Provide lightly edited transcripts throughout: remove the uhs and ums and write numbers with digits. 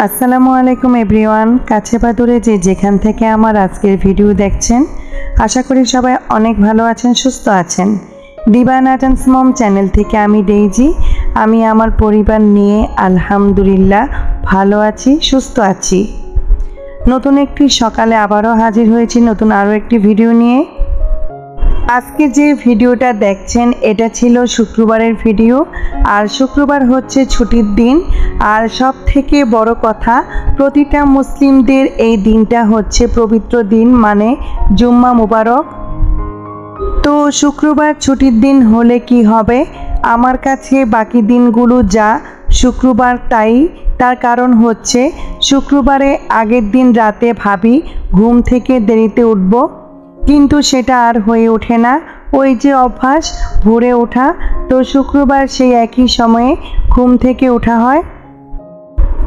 আসসালামু আলাইকুম এভরিওয়ান। কাছে বা দূরে যে যেখান থেকে আমার আজকের ভিডিও দেখছেন, আশা করি সবাই অনেক ভালো আছেন, সুস্থ আছেন। Divine art and mom channel থেকে আমি ডেইজি। আমি আমার পরিবার নিয়ে আলহামদুলিল্লাহ ভালো আছি, সুস্থ আছি। নতুন একটি সকালে আবারও হাজির হয়েছি নতুন আরও একটি ভিডিও নিয়ে। আজকে যে ভিডিওটা দেখছেন এটা ছিল শুক্রবারের ভিডিও। আর শুক্রবার হচ্ছে ছুটির দিন। আর সব থেকে বড় কথা, প্রতিটা মুসলিমদের এই দিনটা হচ্ছে পবিত্র দিন, মানে জুম্মা মুবারক। তো শুক্রবার ছুটির দিন হলে কি হবে, আমার কাছে বাকি দিনগুলো যা, শুক্রবার তাই। তার কারণ হচ্ছে শুক্রবারে আগের দিন রাতে ভাবি ঘুম থেকে দেরিতে উঠব, কিন্তু সেটা আর হয়ে ওঠে না। ওই যে অভ্যাস ভোরে ওঠা, তো শুক্রবার সেই একই সময়ে ঘুম থেকে ওঠা হয়।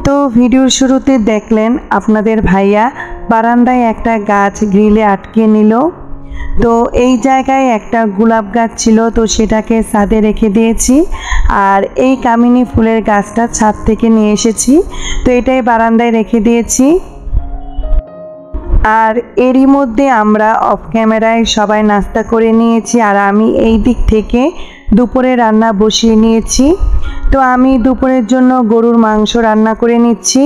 তো ভিডিওর শুরুতে দেখলেন আপনাদের ভাইয়া বারান্দায় একটা গাছ গ্রিলে আটকে নিল। তো এই জায়গায় একটা গোলাপ গাছ ছিল, তো সেটাকে ছাদে রেখে দিয়েছি। আর এই কামিনী ফুলের গাছটা ছাদ থেকে নিয়ে এসেছি, তো এটাই বারান্দায় রেখে দিয়েছি। আর এরই মধ্যে আমরা অফ ক্যামেরায় সবাই নাস্তা করে নিয়েছি। আর আমি এই দিক থেকে দুপুরে রান্না বসিয়ে নিয়েছি। তো আমি দুপুরের জন্য গরুর মাংস রান্না করে নিচ্ছি,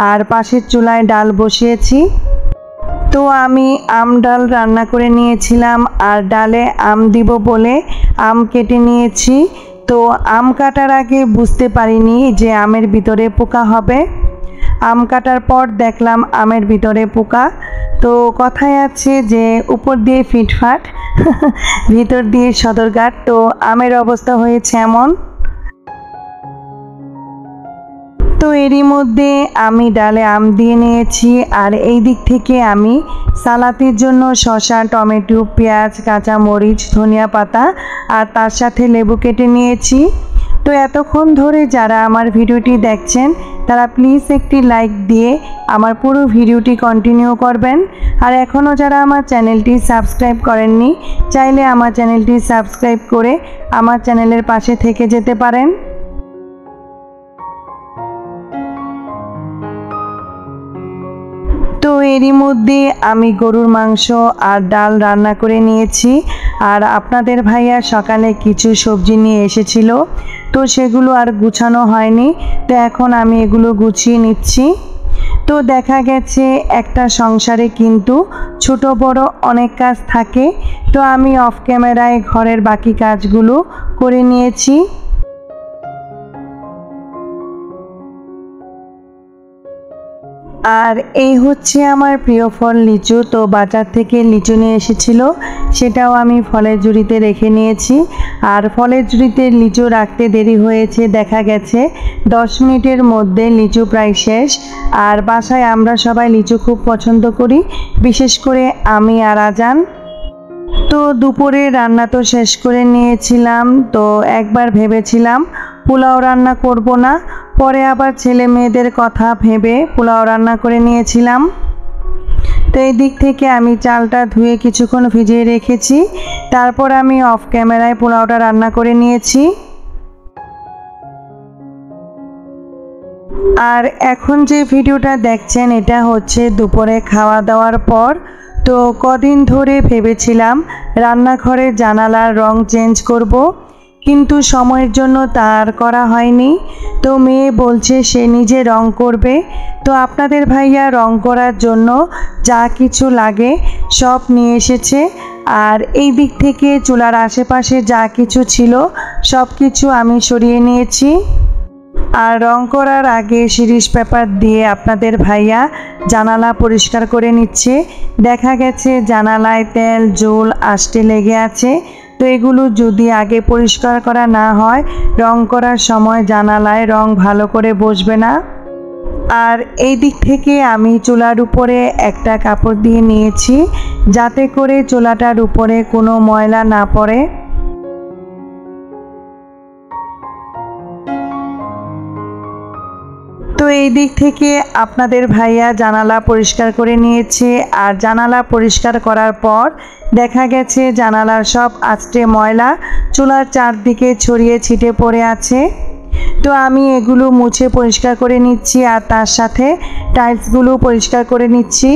আর পাশের চুলায় ডাল বসিয়েছি। তো আমি আম ডাল রান্না করে নিয়েছিলাম, আর ডালে আম দিব বলে আম কেটে নিয়েছি। তো আম কাটার আগে বুঝতে পারিনি যে আমের ভিতরে পোকা হবে। আম কাটার পর দেখলাম আমের ভিতরে পোকা। তো কথায় আছে যে উপর দিয়ে ফিটফাট ভিতর দিয়ে সদরঘাট। তো আমের অবস্থা হয়েছে এমন। তো এরই মধ্যে আমি ডালে আম দিয়ে নিয়েছি। আর এই দিক থেকে আমি সালাতের জন্য শসা, টমেটো, পেঁয়াজ, কাঁচা মরিচ, ধনিয়া পাতা আর তার সাথে লেবু কেটে নিয়েছি। তো এতক্ষণ ধরে যারা আমার ভিডিওটি দেখছেন তারা প্লিজ একটি লাইক দিয়ে আমার পুরো ভিডিওটি কন্টিনিউ করবেন। আর এখনও যারা আমার চ্যানেলটি সাবস্ক্রাইব করেননি, চাইলে আমার চ্যানেলটি সাবস্ক্রাইব করে আমার চ্যানেলের পাশে থেকে যেতে পারেন। তো এরই মধ্যে আমি গরুর মাংস আর ডাল রান্না করে নিয়েছি। আর আপনাদের ভাইয়া সকালে কিছু সবজি নিয়ে এসেছিল, তো সেগুলো আর গুছানো হয়নি। তো এখন আমি এগুলো গুছিয়ে নিচ্ছি। তো দেখা গেছে একটা সংসারে কিন্তু ছোট বড় অনেক কাজ থাকে। তো আমি অফ ক্যামেরায় ঘরের বাকি কাজগুলো করে নিয়েছি। আর এই হচ্ছে আমার প্রিয় ফল লিচু। তো বাজার থেকে লিচু নিয়ে এসেছিল, সেটাও আমি ফলের ঝুড়িতে রেখে নিয়েছি। আর ফলের ঝুড়িতে লিচু রাখতে দেরি হয়েছে, দেখা গেছে 10 মিনিটের মধ্যে লিচু প্রায় শেষ। আর বাসায় আমরা সবাই লিচু খুব পছন্দ করি, বিশেষ করে আমি আর আজান। তো দুপুরে রান্না তো শেষ করে নিয়েছিলাম। তো একবার ভেবেছিলাম পোলাও রান্না করব না, পরে আবার ছেলে মেয়েদের কথা ভেবে পোলাও রান্না করে নিয়েছিলাম। তো এই দিক থেকে আমি চালটা ধুয়ে কিছুক্ষণ ভিজিয়ে রেখেছি, তারপর আমি অফ ক্যামেরায় পোলাওটা রান্না করে নিয়েছি। আর এখন যে ভিডিওটা দেখছেন এটা হচ্ছে দুপুরে খাওয়া দাওয়ার পর। তো কদিন ধরে ভেবেছিলাম রান্নাঘরের জানালার রং চেঞ্জ করব, কিন্তু সময়ের জন্য তার করা হয়নি। তো মেয়ে বলছে সে নিজে রং করবে। তো আপনাদের ভাইয়া রং করার জন্য যা কিছু লাগে সব নিয়ে এসেছে। আর এই দিক থেকে চুলার আশেপাশে যা কিছু ছিল সব কিছু আমি সরিয়ে নিয়েছি। আর রং করার আগে শিরিষ পেপার দিয়ে আপনাদের ভাইয়া জানালা পরিষ্কার করে নিচ্ছে। দেখা গেছে জানালায় তেল জল আষ্টে লেগে আছে। তো এগুলো যদি আগে পরিষ্কার করা না হয়, রং করার সময় জানালায় রং ভালো করে বসবে না। আর এই দিক থেকে আমি চুলার উপরে একটা কাপড় দিয়ে নিয়েছি, যাতে করে চুলাটার উপরে কোনো ময়লা না পড়ে। তো এই দিক থেকে আপনাদের ভাইয়া জানালা পরিষ্কার করে নিয়েছে। আর জানালা পরিষ্কার করার পর দেখা গেছে জানালার সব আঁচড়ে ময়লা চুলার চারদিকে ছড়িয়ে ছিটে পড়ে আছে। তো তো আমি এগুলো মুছে পরিষ্কার করে নিচ্ছি আর তার সাথে টাইলসগুলো পরিষ্কার করে নিচ্ছি।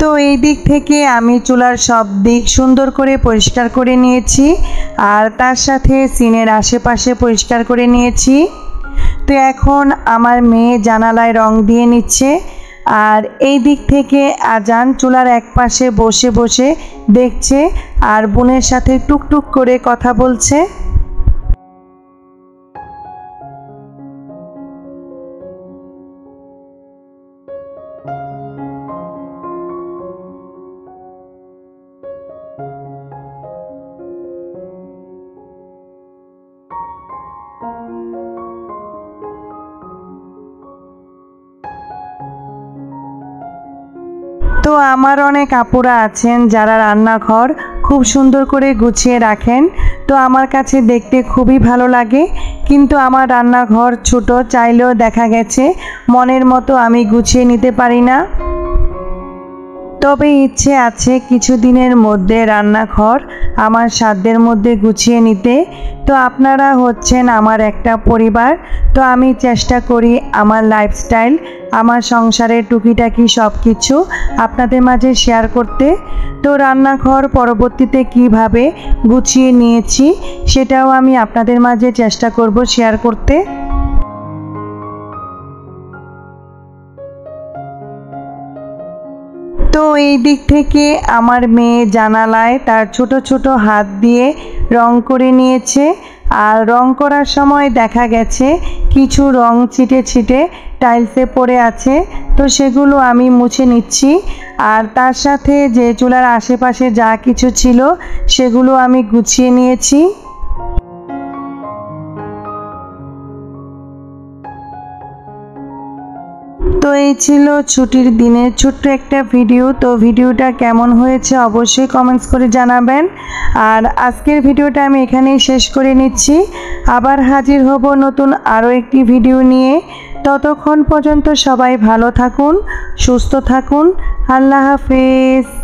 তো এই দিক থেকে আমি চুলার সব দিক সুন্দর করে পরিষ্কার করে নিয়েছি আর তার সাথে সিনের আশেপাশে পরিষ্কার করে নিয়েছি। তো এখন আমার মেয়ে জানালায় রং দিয়ে নিচ্ছে আর এই দিক থেকে আজান চুলার এক পাশে বসে বসে দেখছে আর বোনের সাথে টুকটুক করে কথা বলছে। তো আমার অনেক আপুরা আছেন যারা রান্নাঘর খুব সুন্দর করে গুছিয়ে রাখেন, তো আমার কাছে দেখতে খুবই ভালো লাগে। কিন্তু আমার রান্নাঘর ছোট, চাইলেও দেখা গেছে মনের মতো আমি গুছিয়ে নিতে পারি না। তবে ইচ্ছে আছে কিছুদিনের মধ্যে রান্নাঘর আমার সাধ্যের মধ্যে গুছিয়ে নিতে। তো আপনারা হচ্ছেন আমার একটা পরিবার, তো আমি চেষ্টা করি আমার লাইফস্টাইল, আমার সংসারের টুকিটাকি সব কিছু আপনাদের মাঝে শেয়ার করতে। তো রান্নাঘর পরবর্তীতে কিভাবে গুছিয়ে নিয়েছি সেটাও আমি আপনাদের মাঝে চেষ্টা করব শেয়ার করতে। তো এই দিক থেকে আমার মেয়ে জানালায় তার ছোট ছোট হাত দিয়ে রং করে নিয়েছে আর রং করার সময় দেখা গেছে কিছু রং ছিটে ছিটে টাইলসে পড়ে আছে, তো সেগুলো আমি মুছে নিচ্ছি আর তার সাথে যে চুলার আশেপাশে যা কিছু ছিল সেগুলো আমি গুছিয়ে নিয়েছি। তো এই ছিল ছুটির দিনের ছোট্ট একটা ভিডিও। তো ভিডিওটা কেমন হয়েছে অবশ্যই কমেন্টস করে জানাবেন। আর আজকের ভিডিওটা আমি এখানেই শেষ করে নিচ্ছি। আবার হাজির হব নতুন আরও একটি ভিডিও নিয়ে। ততক্ষণ পর্যন্ত সবাই ভালো থাকুন, সুস্থ থাকুন। আল্লাহ হাফেজ।